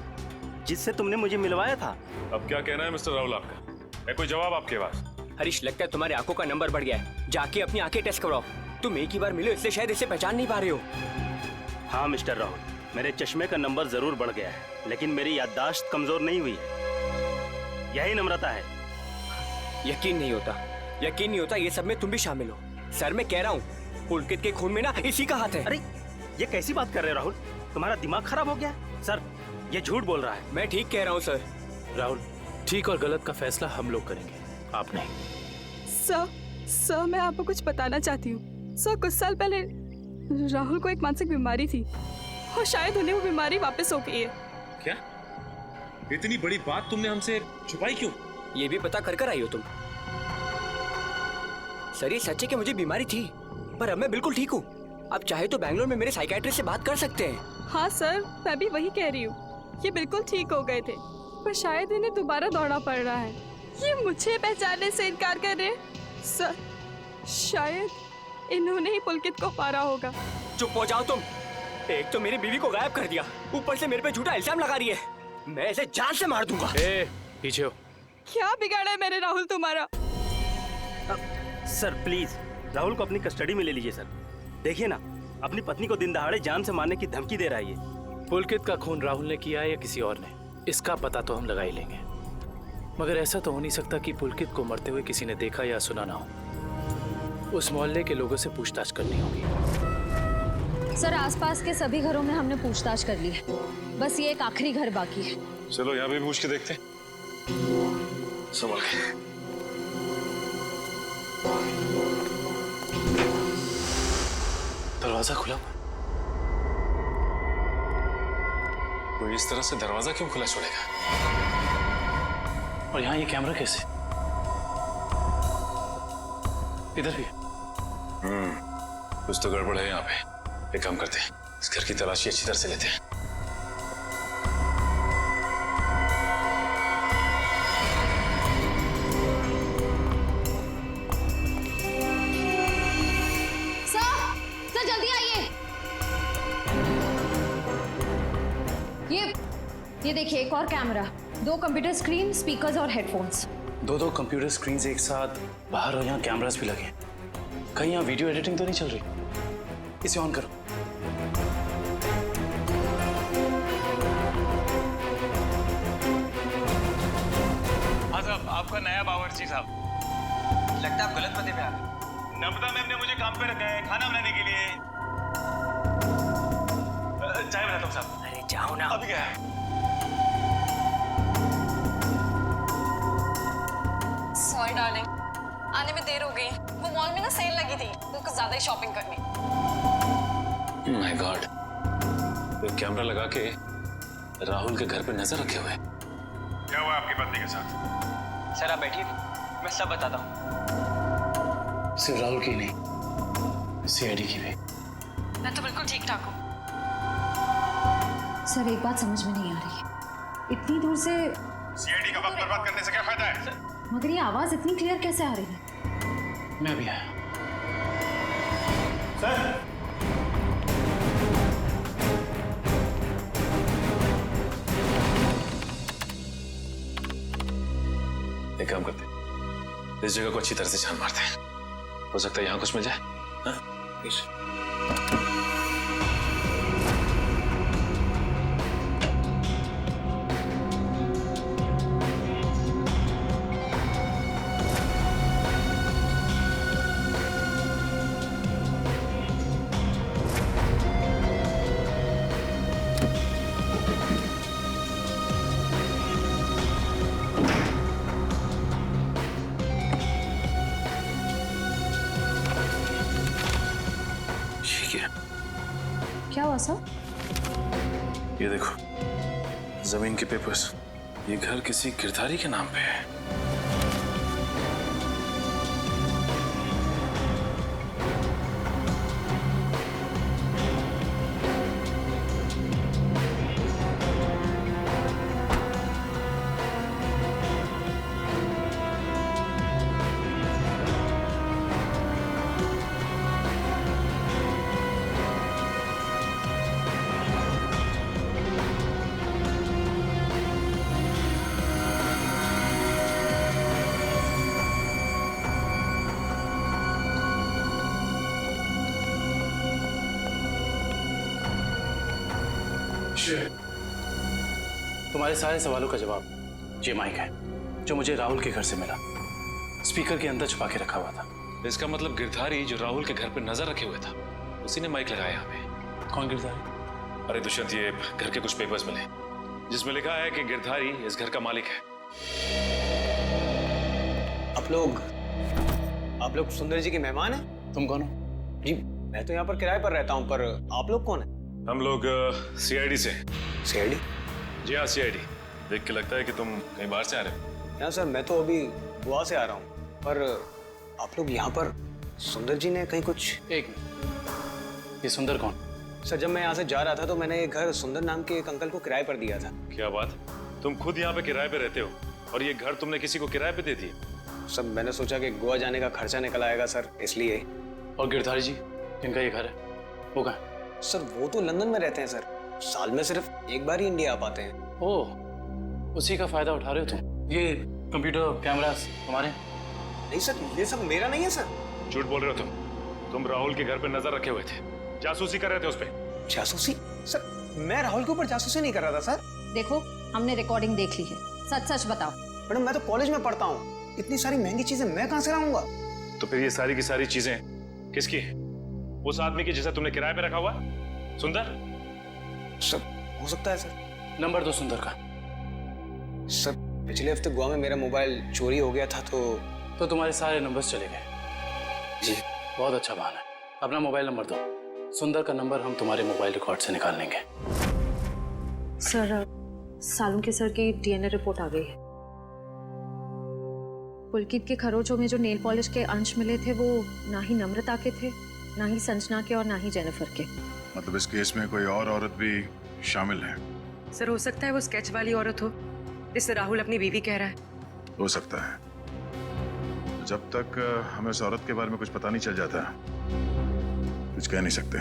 जिससे तुमने मुझे मिलवाया था। अब क्या कहना है मिस्टर राहुल आपका? है कोई जवाब आपके पास? हरीश, लगता है तुम्हारे आंखों का नंबर बढ़ गया है। जाके अपनी आंखें टेस्ट करवाओ। तुम एक ही बार मिलो इसलिए शायद इसे पहचान नहीं पा रहे हो। हाँ मिस्टर राहुल, मेरे चश्मे का नंबर जरूर बढ़ गया है, लेकिन मेरी याददाश्त कमजोर नहीं हुई है। यही नम्रता है। यकीन नहीं होता ये सब में तुम भी शामिल हो। सर, मैं कह रहा हूँ पुलकित के खून में ना इसी का हाथ है। अरे ये कैसी बात कर रहे हो राहुल? तुम्हारा दिमाग खराब हो गया? सर, ये झूठ बोल रहा है। मैं ठीक कह रहा हूँ सर। राहुल, ठीक और गलत का फैसला हम लोग करेंगे, आप नहीं। सर, मैं आपको कुछ बताना चाहती हूँ। सर, कुछ साल पहले राहुल को एक मानसिक बीमारी थी और शायद उन्हें वो बीमारी वापस हो गई है। क्या? इतनी बड़ी बात तुमने हमसे छुपाई क्यों? ये भी पता कर आई हो तुम? सर, ये सच है कि मुझे बीमारी थी, पर अब मैं बिल्कुल ठीक हूँ। अब चाहे तो बैंगलोर में मेरे साइकियाट्रिस्ट से बात कर सकते हैं। हाँ सर, मैं भी वही कह रही हूँ। ये बिल्कुल ठीक हो गए थे, पर शायद इन्हें दोबारा दौड़ना पड़ रहा है। ये मुझे पहचानने से इनकार कर रहे हैं। सर, शायद इन्होंने ही पुलकित को मारा होगा। चुप हो जाओ तुम। एक तो मेरी बीवी को गायब कर दिया, ऊपर से मेरे पे झूठा इल्जाम लगा रही है। मैं इसे जान से मार दूंगा। पीछे हो। क्या बिगाड़ा है मैंने राहुल तुम्हारा? सर प्लीज, राहुल को अपनी कस्टडी में ले लीजिए सर। देखिए ना, अपनी पत्नी को दिन दहाड़े जान से मारने की धमकी दे रहा है ये। पुलकित का खून राहुल ने किया है या किसी और ने, इसका पता तो हम लगा ही लेंगे। मगर ऐसा तो हो नहीं सकता कि पुलकित को मरते हुए किसी ने देखा या सुना ना हो। उस मोहल्ले के लोगों से पूछताछ करनी होगी। सर, आसपास के सभी घरों में हमने पूछताछ कर ली है, बस ये एक आखिरी घर बाकी है। चलो यहाँ भी पूछ के देखते हैं। संभल के। दरवाजा खुला। कोई इस तरह से दरवाजा क्यों खुला छोड़ेगा? और यहाँ ये कैमरा कैसे? इधर भी। कुछ तो गड़बड़ है यहाँ पे। एक काम करते हैं, इस घर की तलाशी अच्छी तरह से लेते हैं। सर जल्दी आइए। ये देखिए, एक और कैमरा, 2 कंप्यूटर स्क्रीन, स्पीकर्स और हेडफोन्स। 2 कंप्यूटर स्क्रीन एक साथ बाहर, और यहाँ कैमरास भी लगे। कहीं यहाँ वीडियो एडिटिंग तो नहीं चल रही? इसे ऑन करो। हाँ साहब, आपका नया बावर्ची साहब। लगता है आप गलत पते पे आ गए। नम्रता मैम ने मुझे काम पे रखा है खाना बनाने के लिए। चाय बनाता हूँ साहब। अरे जाओ ना। अभी क्या है? सॉरी डार्लिंग, आने में देर हो गई। वो मॉल में ना सेल लगी थी, तो कुछ ज्यादा ही शॉपिंग करनी। माय गॉड, वो कैमरा लगा के राहुल के घर पे नजर रखे हुए। क्या हुआ आपकी पत्नी के साथ? सर आप बैठिए, मैं सब बताता हूँ। सिर्फ राहुल की नहीं, सीआईडी की भी। मैं तो बिल्कुल ठीक ठाक हूँ। सर, एक बात समझ में नहीं आ रही है, इतनी दूर से सीआईडी का वक्त बर्बाद करने से क्या फायदा है? मगर ये आवाज इतनी क्लियर कैसे आ रही है? मैं भी आया। सर, एक काम करते हैं, इस जगह को अच्छी तरह से छान मारते हैं। हो सकता है यहाँ कुछ मिल जाए। हाँ? क्या हुआ सर? ये देखो, जमीन के पेपर्स। ये घर किसी गिरधारी के नाम पे है। मनीष, तुम्हारे सारे सवालों का जवाब ये माइक है जो मुझे राहुल के घर से मिला। स्पीकर के अंदर छुपा के रखा हुआ था। इसका मतलब गिरधारी जो राहुल के घर पर नजर रखे हुए था, उसी ने माइक लगाया यहाँ पे। कौन गिरधारी? अरे दुष्यंत, ये घर के कुछ पेपर्स मिले जिसमें लिखा है कि गिरधारी इस घर का मालिक है। आप लोग सुंदर जी के मेहमान हैं? तुम कौन हो? जी मैं तो यहाँ पर किराए पर रहता हूँ, पर आप लोग कौन हैं? हम लोग सीआईडी से। सीआईडी? जी हाँ, सीआईडी। देख के लगता है कि तुम कहीं बाहर से आ रहे हो। यहाँ सर मैं तो अभी गोवा से आ रहा हूँ, पर आप लोग यहाँ पर सुंदर जी ने कहीं कुछ। एक मिनट, ये सुंदर कौन? सर जब मैं यहाँ से जा रहा था तो मैंने एक घर सुंदर नाम के एक अंकल को किराए पर दिया था। क्या बात, तुम खुद यहाँ पे किराए पे रहते हो और ये घर तुमने किसी को किराए पे दे दिया? सब मैंने सोचा कि गोवा जाने का खर्चा निकल आएगा सर, इसलिए। और गिरधारी जी जिनका ये घर है वो कहाँ है? सर वो तो लंदन में रहते हैं सर, साल में सिर्फ एक बार ही इंडिया आ पाते हैं। ओह, उसी का फायदा उठा रहे हो तुम? ये कंप्यूटर कैमरास तुम्हारे? नहीं सर, ये सब मेरा नहीं है सर। झूठ बोल रहे हो तुम राहुल के घर पे नजर रखे हुए थे, जासूसी कर रहे थे उस पे। जासूसी? सर मैं राहुल के ऊपर जासूसी नहीं कर रहा था सर। देखो हमने रिकॉर्डिंग देख ली है, सच सच बताओ। मैडम मैं तो कॉलेज में पढ़ता हूँ, इतनी सारी महंगी चीजें मैं कहाँ से लाऊंगा? तो फिर ये सारी की सारी चीजें किसकी है? उस आदमी की जिसे तुमने किराए पे रखा हुआ, सुंदर? सर हो सकता है सर। नंबर दो सुंदर का। सर पिछले हफ्ते गोवा में मेरा मोबाइल चोरी हो गया था तो तुम्हारे सारे नंबर्स चले गए। जी बहुत अच्छा बहाना है। अपना मोबाइल नंबर दो, सुंदर का नंबर हम तुम्हारे मोबाइल रिकॉर्ड से निकाल लेंगे। सर सालुंके सर की डीएनए रिपोर्ट आ गई है। पुलकित के खरोचों में जो नेल पॉलिश के अंश मिले थे वो ना ही नम्रता के थे, ना ही संजना के और ना ही जेनिफर के। मतलब इस केस में कोई और औरत भी शामिल है? सर हो सकता है वो स्केच वाली औरत हो जिससे राहुल अपनी बीवी कह रहा है। हो सकता है। जब तक हमें उस औरत के बारे में कुछ पता नहीं चल जाता, कुछ कह नहीं सकते।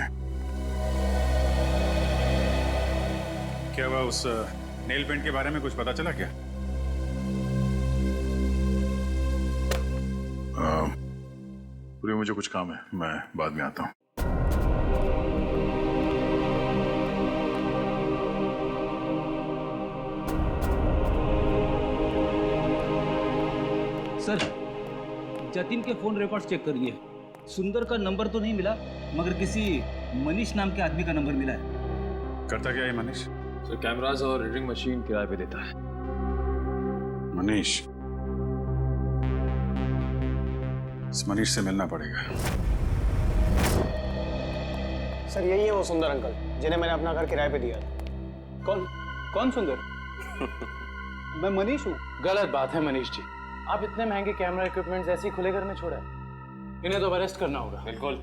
क्या हुआ, उस नेल पेंट के बारे में कुछ पता चला क्या? पूरी मुझे कुछ काम है, मैं बाद में आता हूँ। सर जतिन के फोन रिकॉर्ड्स चेक करिए। सुंदर का नंबर तो नहीं मिला, मगर किसी मनीष नाम के आदमी का नंबर मिला है। करता क्या है मनीष? सर कैमरास और रीडिंग मशीन किराए पे देता है। मनीष, इस मनीष से मिलना पड़ेगा। सर यही है वो सुंदर अंकल जिन्हें मैंने अपना घर किराए पे दिया था। कौन सुंदर? मैं मनीष हूँ। गलत बात है मनीष जी, आप इतने महंगे कैमरा इक्विपमेंट्स ऐसे ही खुले घर में छोड़ा है। इन्हें तो अरेस्ट करना होगा। बिल्कुल।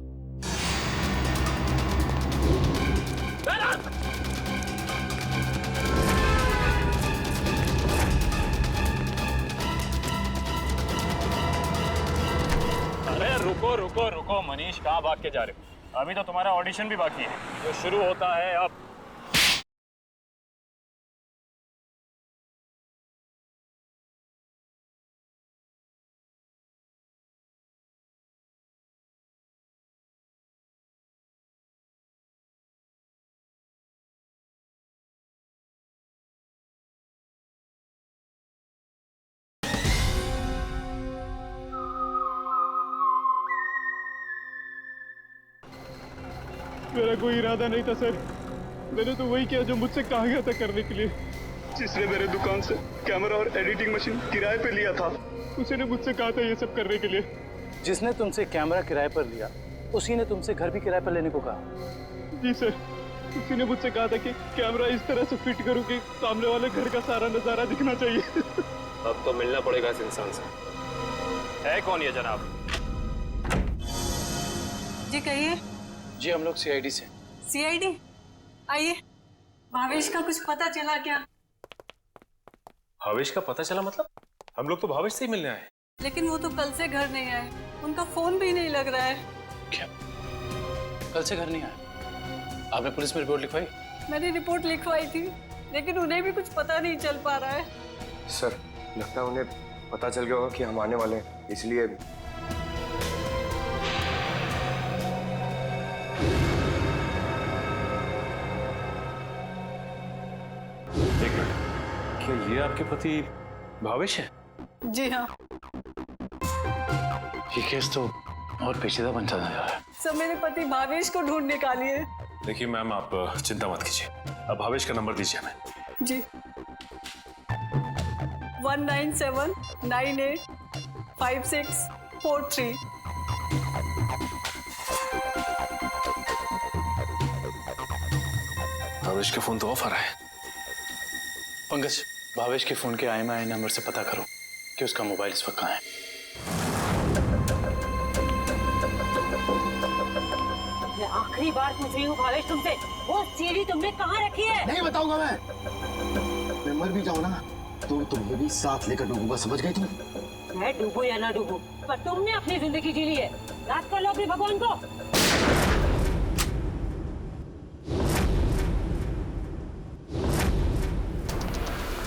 अरे रुको रुको रुको मनीष, कहाँ भाग के जा रहे हो? अभी तो तुम्हारा ऑडिशन भी बाकी है, जो शुरू होता है अब। मेरा कोई इरादा नहीं था सर, मैंने तो वही किया जो मुझसे कहा गया था करने के लिए। जिसने मेरे दुकान से कैमरा और एडिटिंग मशीन किराए पे लिया था, उसी ने मुझसे कहा था ये सब करने के लिए। जिसने तुमसे कैमरा किराए पर लिया, उसी ने तुमसे घर भी किराए पर लेने को कहा। जी सर, उसी ने मुझसे कहा था कि कैमरा इस तरह से फिट करूं कि सामने वाले घर का सारा नजारा दिखना चाहिए। अब तो मिलना पड़ेगा इस इंसान से। है कौन ये जनाब? जी कहिए। जी हम लोग सीआईडी से। सीआईडी? आइए। भावेश का कुछ पता चला क्या? भावेश का पता चला मतलब? हम लोग तो भावेश से ही मिलने आए। लेकिन वो तो कल से घर नहीं आए, उनका फोन भी नहीं लग रहा है। क्या कल से घर नहीं आए? आपने पुलिस में रिपोर्ट लिखवाई? मैंने रिपोर्ट लिखवाई थी, लेकिन उन्हें भी कुछ पता नहीं चल पा रहा है। सर लगता है उन्हें पता चल गया होगा कि हम आने वाले हैं, इसलिए। क्या ये आपके पति भावेश है? जी हाँ ये केस तो और पेचीदा बनता जा रहा है। सर, मेरे पति भावेश को ढूंढ निकालिए। देखिए मैम, आप चिंता मत कीजिए, अब भावेश का नंबर दीजिए हमें। जी 197985643। भावेश के फोन तो ऑफ आ रहा है। पंकज, भावेश के फोन के IMEI नंबर से पता करो कि उसका मोबाइल इस वक्त कहाँ है। मैं आखिरी बार पूछ रही हूँ भावेश तुमसे, वो सीढ़ी तुमने कहाँ रखी है? नहीं बताऊंगा मैं मर भी जाऊँ ना तो तुम्हें भी साथ लेकर डूबूंगा, समझ गई तुम? मैं डूबू या ना डूबू, पर तुमने अपनी जिंदगी जी ली है। याद कर लो अपने भगवान को।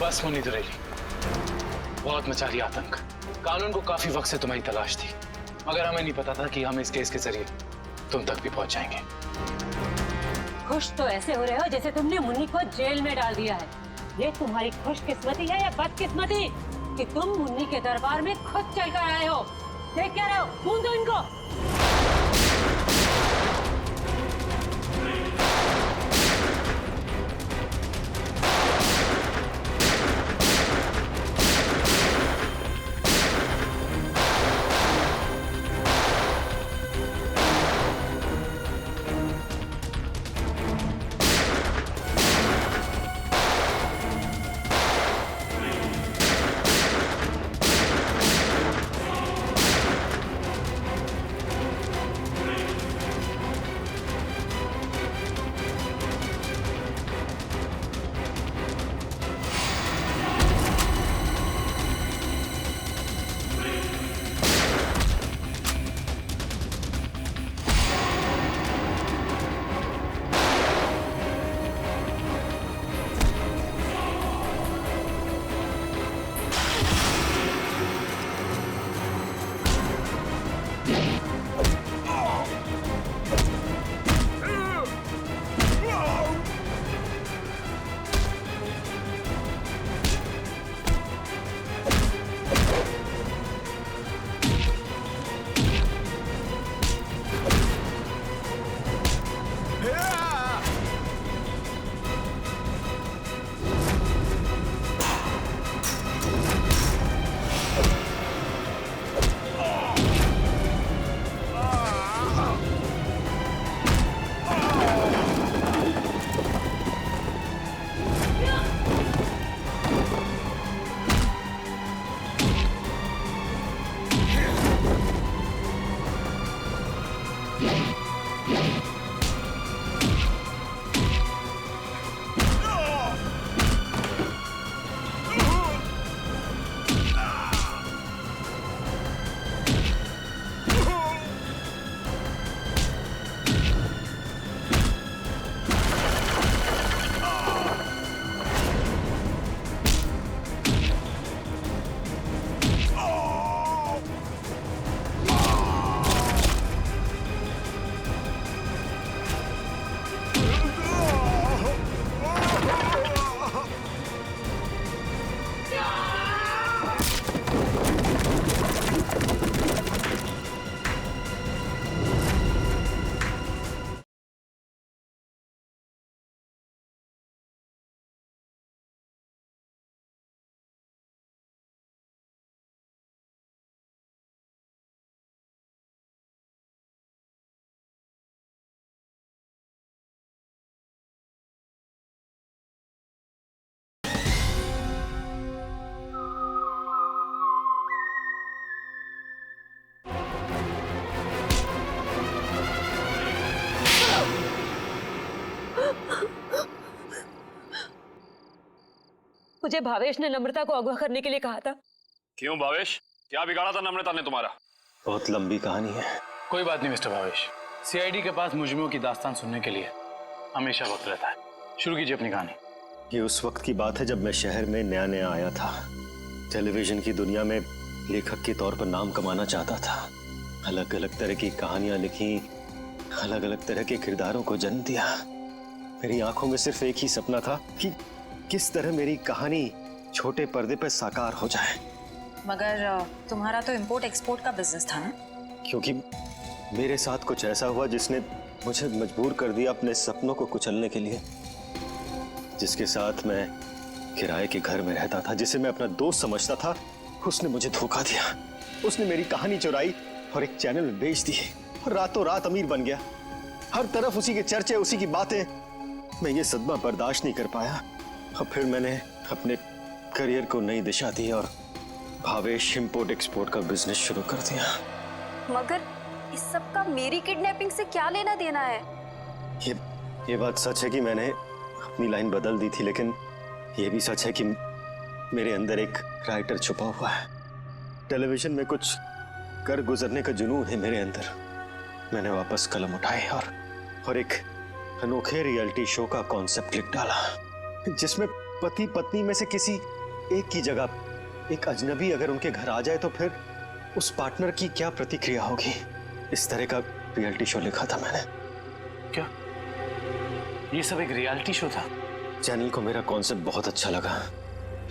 बस मुन्नी दुरेली, बहुत मचा रही आतंक। कानून को काफी वक्त से तुम्हारी तलाश थी, मगर हमें नहीं पता था कि हम इस केस के जरिए तुम तक भी पहुंच जाएंगे। खुश तो ऐसे हो रहे हो जैसे तुमने मुन्नी को जेल में डाल दिया है। ये तुम्हारी खुशकिस्मती है या बदकिस्मती कि तुम मुन्नी के दरबार में खुद चलकर आए हो? देख क्या रहे हो? ढूंढ दो इनको। मुझे भावेश ने नम्रता को अगवा करने के लिए कहा था। क्यों भावेश, क्या बिगाड़ा था नम्रता ने तुम्हारा? बहुत लंबी कहानी है। कोई बात नहीं मिस्टर भावेश, CID के पास मुजरिमों की दास्तान सुनने के लिए हमेशा वक्त रहता है। शुरू कीजिए अपनी कहानी। ये उस वक्त की बात है जब मैं शहर में नया नया आया था। टेलीविजन की दुनिया में लेखक के तौर पर नाम कमाना चाहता था। अलग अलग तरह की कहानियां लिखी, अलग अलग तरह के किरदारों को जन्म दिया। मेरी आंखों में सिर्फ एक ही सपना था कि किस तरह मेरी कहानी छोटे पर्दे पे साकार हो जाए। मगर तुम्हारा तो इंपोर्ट एक्सपोर्ट का बिजनेस था ना? क्योंकि मेरे साथ कुछ ऐसा हुआ जिसने मुझे मजबूर कर दिया अपने सपनों को कुचलने के लिए। जिसके साथ मैं किराए के घर में रहता था, जिसे मैं अपना दोस्त समझता था, उसने मुझे धोखा दिया। उसने मेरी कहानी चुराई और एक चैनल में बेच दी और रातों रात अमीर बन गया। हर तरफ उसी के चर्चे, उसी की बातें। मैं ये सदमा बर्दाश्त नहीं कर पाया और फिर मैंने अपने करियर को नई दिशा दी और भावेश इंपोर्ट एक्सपोर्ट का बिजनेस शुरू कर दिया। मगर इस सब का मेरी किडनैपिंग से क्या लेना देना है? ये बात सच है कि मैंने अपनी लाइन बदल दी थी, लेकिन ये भी सच है कि मेरे अंदर एक राइटर छुपा हुआ है। टेलीविजन में कुछ कर गुजरने का जुनून है मेरे अंदर। मैंने वापस कलम उठाई और एक अनोखे रियलिटी शो का कॉन्सेप्ट लिख डाला, जिसमें पति पत्नी में से किसी एक की जगह एक अजनबी अगर उनके घर आ जाए तो फिर उस पार्टनर की क्या प्रतिक्रिया होगी। इस तरह का रियलिटी शो लिखा था मैंने। क्या ये सब एक रियलिटी शो था? चैनल को मेरा कॉन्सेप्ट बहुत अच्छा लगा,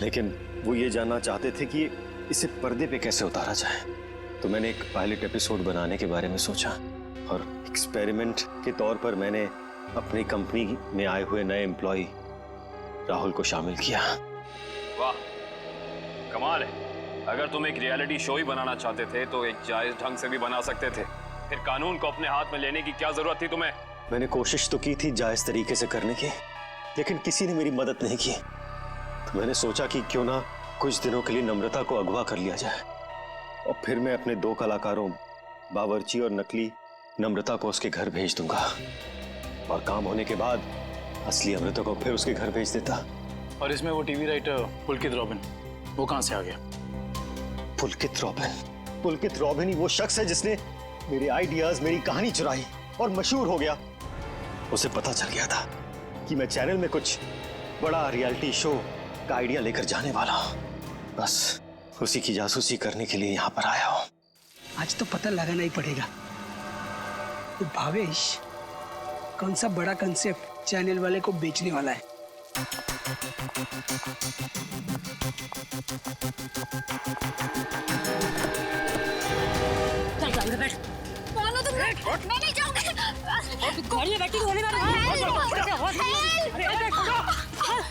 लेकिन वो ये जानना चाहते थे कि इसे पर्दे पे कैसे उतारा जाए। तो मैंने एक पायलट एपिसोड बनाने के बारे में सोचा और एक्सपेरिमेंट के तौर पर मैंने अपनी कंपनी में आए हुए नए एम्प्लॉय राहुल को शामिल किया। वाह, कमाल है। अगर तुम एक रियलिटी शो ही बनाना चाहते थे तो एक जायज ढंग से भी बना सकते थे। फिर कानून को अपने हाथ में लेने की क्या जरूरत थी तुम्हें? मैंने कोशिश तो की थी जायज तरीके से करने की, लेकिन किसी ने मेरी मदद नहीं की। तो मैंने सोचा कि क्यों ना कुछ दिनों के लिए नम्रता को अगवा कर लिया जाए और फिर मैं अपने दो कलाकारों बावर्ची और नकली नम्रता को उसके घर भेज दूंगा और काम होने के बाद असली अमृता को फिर उसके घर भेज देता। और इसमें वो टीवी राइटर पुलकित रॉबिन, वो कहां से आ गया? पुलकित रॉबिन ही वो शख्स है जिसने मेरे आइडियाज, मेरी कहानी चुराई और मशहूर हो गया। उसे पता चल गया था कि मैं चैनल में कुछ बड़ा रियलिटी शो का आइडिया लेकर जाने वाला हूं। बस उसी की जासूसी करने के लिए यहाँ पर आया हूँ। आज तो पता लगाना ही पड़ेगा तो भावेश कौन सा बड़ा कंसेप्ट चैनल वाले को बेचने वाला है। चल गाड़ी में बैठ। मानो तुम, मैं नहीं जाऊंगी। गाड़ी में बैठी होने वाली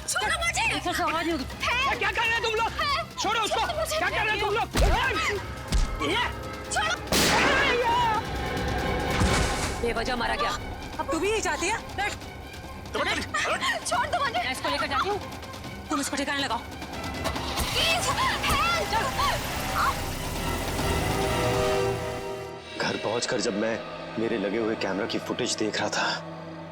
छोड़ो मुझे। क्या कर रहे हैं तुम लोग? छोड़ो उसको। क्या कर रहे हैं तुम लोग? बेवजह मारा गया। अब तू भी नहीं चाहती है? बैठ। छोड़ दो मुझे। मैं इसको लेकर जाती हूँ, तुम इसको ठिकाने लगाओ। घर पहुंचकर जब मैं मेरे लगे हुए कैमरा की फुटेज देख रहा था,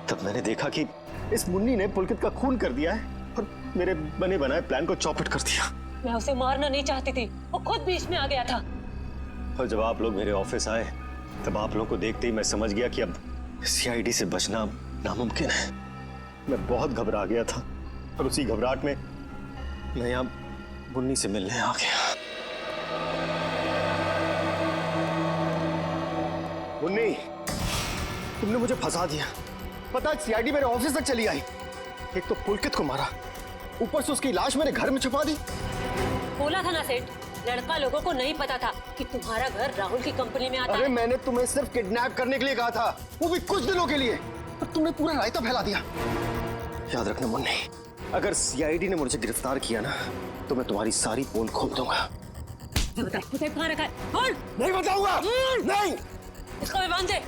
तब मैंने देखा कि इस मुन्नी ने पुलकित का खून कर दिया है और मेरे बने बनाए प्लान को चौपट कर दिया। मैं उसे मारना नहीं चाहती थी, वो खुद बीच में आ गया था। और जब आप लोग मेरे ऑफिस आए तब आप लोगों को देखते ही मैं समझ गया कि अब सीआईडी से बचना नामुमकिन है। मैं बहुत घबरा गया था और उसी घबराहट में मैं यहाँ मुन्नी से मिलने आ गया। मुन्नी, तुमने मुझे फंसा दिया। पता है सीआईडी मेरे ऑफिस तक चली आई। एक तो पुलकित को मारा, ऊपर से उसकी लाश मेरे घर में छुपा दी। बोला था ना सेठ, लड़का लोगों को नहीं पता था कि तुम्हारा घर राहुल की कंपनी में आता है। अरे मैंने तुम्हें सिर्फ किडनैप करने के लिए कहा था, वो भी कुछ दिनों के लिए, पर तुमने पूरा रायता फैला दिया। याद रखना मुन्नी, अगर सीआईडी ने मुझे गिरफ्तार किया ना तो मैं तुम्हारी सारी पोल खोल दूंगा। कहाँ रखा है? बोल। नहीं बताऊंगा। नहीं। इसको भी बांध दे।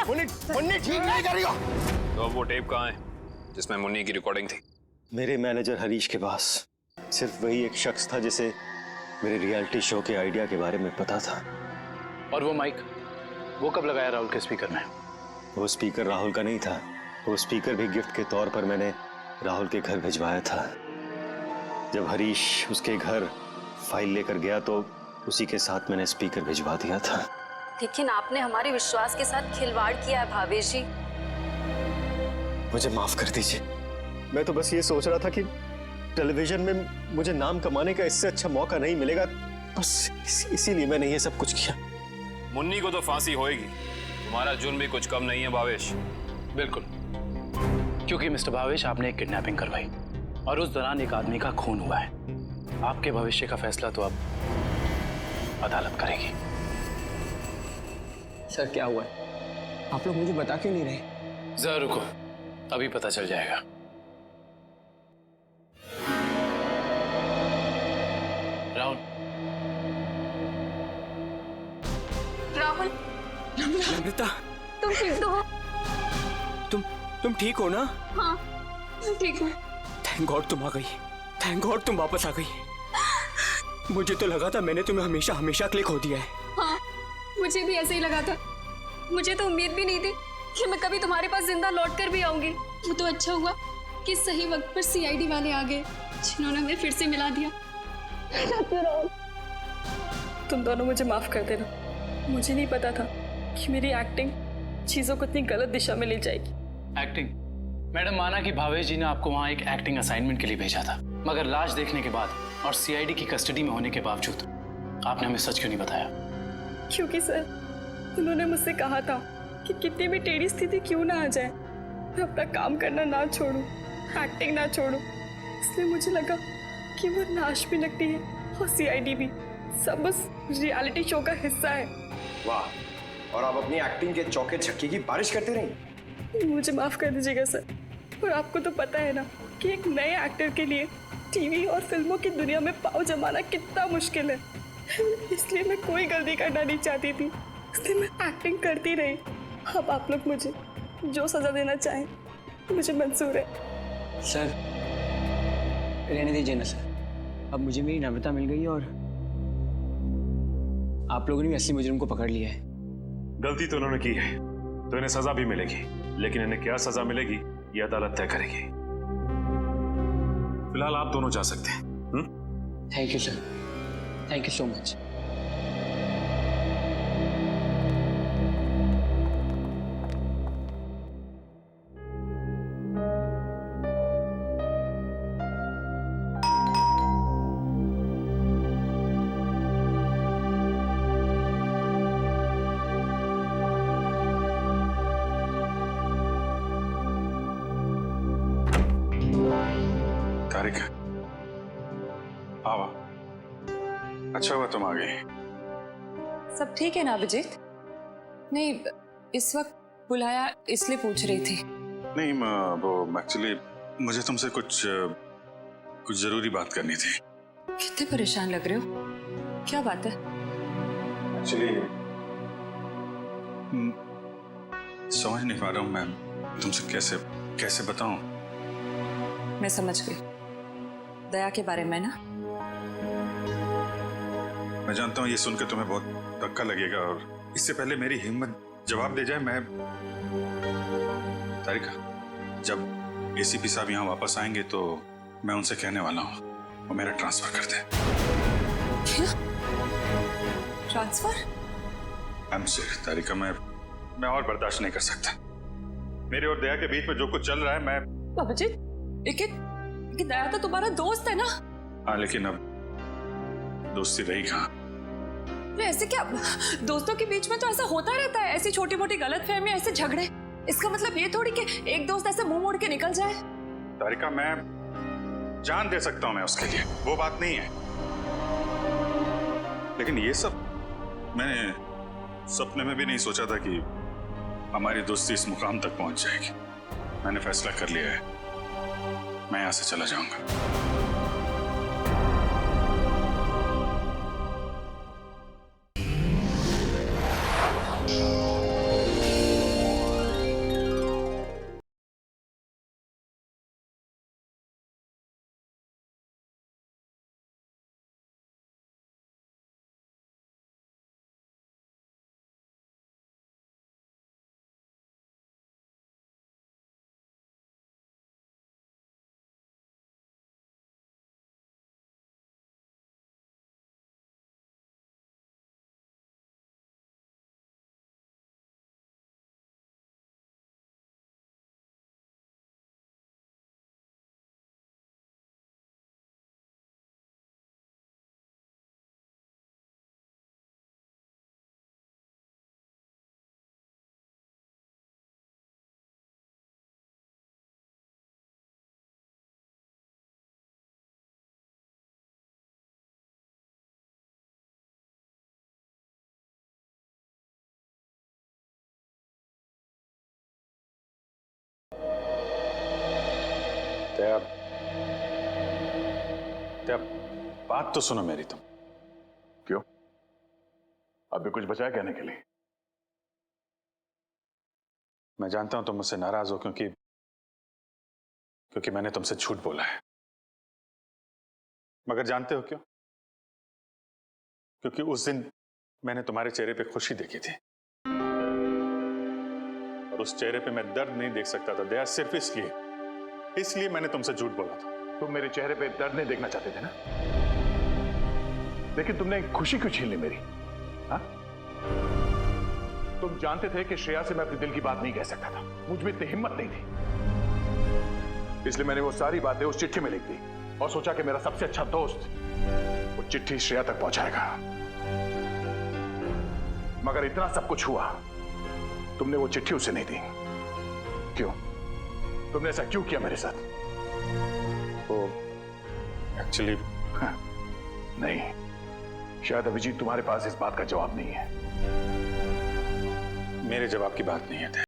मुन्नी ठीक नहीं कर रही हो। तो अब वो टेप कहाँ है जिसमें मुन्नी की रिकॉर्डिंग थी? मेरे मैनेजर हरीश के पास। सिर्फ वही एक शख्स था जिसे मेरे रियलिटी शो के आइडिया के बारे में पता था। और वो माइक, वो कब लगाया राहुल के स्पीकर में? वो स्पीकर राहुल का नहीं था, वो स्पीकर भी गिफ्ट के तौर पर मैंने राहुल के घर भिजवाया था। जब हरीश उसके घर फाइल लेकर गया तो उसी के साथ मैंने स्पीकर भिजवा दिया था। लेकिन आपने हमारे विश्वास के साथ खिलवाड़ किया है भावेश जी। मुझे माफ कर दीजिए, मैं तो बस ये सोच रहा था कि टेलीविजन में मुझे नाम कमाने का इससे अच्छा मौका नहीं मिलेगा, बस इसीलिए मैंने ये सब कुछ किया। मुन्नी को तो फांसी होएगी, तुम्हारा जुर्म भी कुछ कम नहीं है भावेश। बिल्कुल, क्योंकि मिस्टर भावेश आपने एक किडनैपिंग करवाई और उस दौरान एक आदमी का खून हुआ है। आपके भविष्य का फैसला तो अब अदालत करेगी। सर क्या हुआ है? आप लोग मुझे बता क्यों नहीं रहे? जरा रुको, अभी पता चल जाएगा। राहुल। राहुल। नम्रता, तुम ठीक तो हो? तुम ठीक हो ना? हाँ, मैं ठीक हूँ। थैंक गॉड तुम आ गई। थैंक गॉड तुम वापस आ गई। मुझे तो लगा था मैंने तुम्हें हमेशा हमेशा के लिए खो दिया है। हाँ, मुझे भी ऐसे ही लगा था। मुझे तो उम्मीद भी नहीं थी कि मैं कभी तुम्हारे पास जिंदा लौट कर भी आऊंगी। वो तो अच्छा हुआ कि सही वक्त पर सीआईडी वाले आ गए, जिन्होंने हमें फिर से मिला दिया। तुम दोनों मुझे माफ कर देना। मुझे नहीं पता था कि मेरी एक्टिंग चीजों को इतनी गलत दिशा में ले जाएगी। एक्टिंग? मैडम, माना कि भावेश जी ने आपको वहाँ एक एक्टिंग असाइनमेंट के लिए भेजा था, मगर लाश देखने के बाद और सीआईडी की कस्टडी में होने के बावजूद आपने हमें सच क्यों नहीं बताया? क्योंकि सर, उन्होंने मुझसे कहा था कि कितनी भी टेढ़ी स्थिति क्यों ना आ जाए, मैं अपना काम करना ना छोड़ूं, एक्टिंग ना छोड़ूं। इसलिए मुझे लगा कि वो नाश भी लगती है और सीआईडी भी, सब बस रियलिटी शो का हिस्सा है। वाह, और आप अपनी एक्टिंग के चौके छक्के की बारिश करते रही। मुझे माफ कर दीजिएगा सर। और आपको तो पता है ना कि एक नए एक्टर के लिए टीवी और फिल्मों की दुनिया में पाँव जमाना कितना मुश्किल है। इसलिए मैं कोई गलती करना नहीं चाहती थी, इसलिए मैं एक्टिंग करती रही। अब आप लोग मुझे जो सजा देना चाहें मुझे मंजूर है। सर रहने दीजिए ना सर, अब मुझे मेरी नम्रता मिल गई और आप लोगों ने भी असली मुजरिम को पकड़ लिया है। गलती तो उन्होंने की है, तो इन्हें सजा भी मिलेगी, लेकिन इन्हें क्या सजा मिलेगी ये अदालत तय करेगी। फिलहाल आप दोनों जा सकते हैं। Thank you sir, thank you so much. तारिका, आवा, अच्छा हुआ तुम आ गई। सब ठीक है ना अभिजीत? नहीं, इस वक्त बुलाया इसलिए पूछ रही थी। नहीं, वो एक्चुअली मुझे तुमसे कुछ जरूरी बात करनी थी। कितने परेशान लग रहे हो, क्या बात है? एक्चुअली समझ नहीं पा रहा हूँ मैं तुमसे कैसे बताऊं। मैं समझ गई, दया के बारे में ना? मैं जानता हूँ ये सुनकर तुम्हें बहुत धक्का लगेगा, और इससे पहले मेरी हिम्मत जवाब दे जाए, मैं तारिका, जब एसीपी साहब यहाँ वापस आएंगे तो मैं उनसे कहने वाला हूँ वो मेरा ट्रांसफर कर दें। क्या? ट्रांसफर? आई एम सॉरी तारिका, मैं और बर्दाश्त नहीं कर सकता। मेरे और दया के बीच में जो कुछ चल रहा है, मैं अभिजीत, लेकिन दया तो तुम्हारा दोस्त है ना? हाँ, लेकिन अब दोस्ती रही कहाँ? ऐसे क्या, दोस्तों के बीच में तो ऐसा होता रहता है, ऐसी छोटी मोटी गलतफहमी, ऐसे झगड़े। इसका मतलब ये थोड़ी कि एक दोस्त ऐसे मुंह मोड़ के निकल जाए। तारिका, मैं जान दे सकता हूं मैं उसके लिए, वो बात नहीं है, लेकिन ये सब मैंने सपने में भी नहीं सोचा था कि हमारी दोस्ती इस मुकाम तक पहुंच जाएगी। मैंने फैसला कर लिया है, मैं यहां से चला जाऊंगा। दया, दया, बात तो सुनो मेरी तुम। क्यों? अभी कुछ बचा है कहने के लिए? मैं जानता हूं तुम मुझसे नाराज हो क्योंकि मैंने तुमसे झूठ बोला है, मगर जानते हो क्यों? क्योंकि उस दिन मैंने तुम्हारे चेहरे पे खुशी देखी थी और उस चेहरे पे मैं दर्द नहीं देख सकता था दया, सिर्फ इसलिए मैंने तुमसे झूठ बोला था। तुम मेरे चेहरे पे दर्द नहीं देखना चाहते थे ना, लेकिन तुमने खुशी क्यों छीन ली मेरी? हाँ? तुम जानते थे कि श्रेया से मैं अपने दिल की बात नहीं कह सकता था, मुझ में इतनी हिम्मत नहीं थी, इसलिए मैंने वो सारी बातें उस चिट्ठी में लिख दी और सोचा कि मेरा सबसे अच्छा दोस्त वो चिट्ठी श्रेया तक पहुंचाएगा। मगर इतना सब कुछ हुआ, तुमने वो चिट्ठी उसे नहीं दी। क्यों? तुमने ऐसा क्यों किया मेरे साथ? वो एक्चुअली नहीं, शायद अभिजीत तुम्हारे पास इस बात का जवाब नहीं है। मेरे जवाब की बात नहीं है।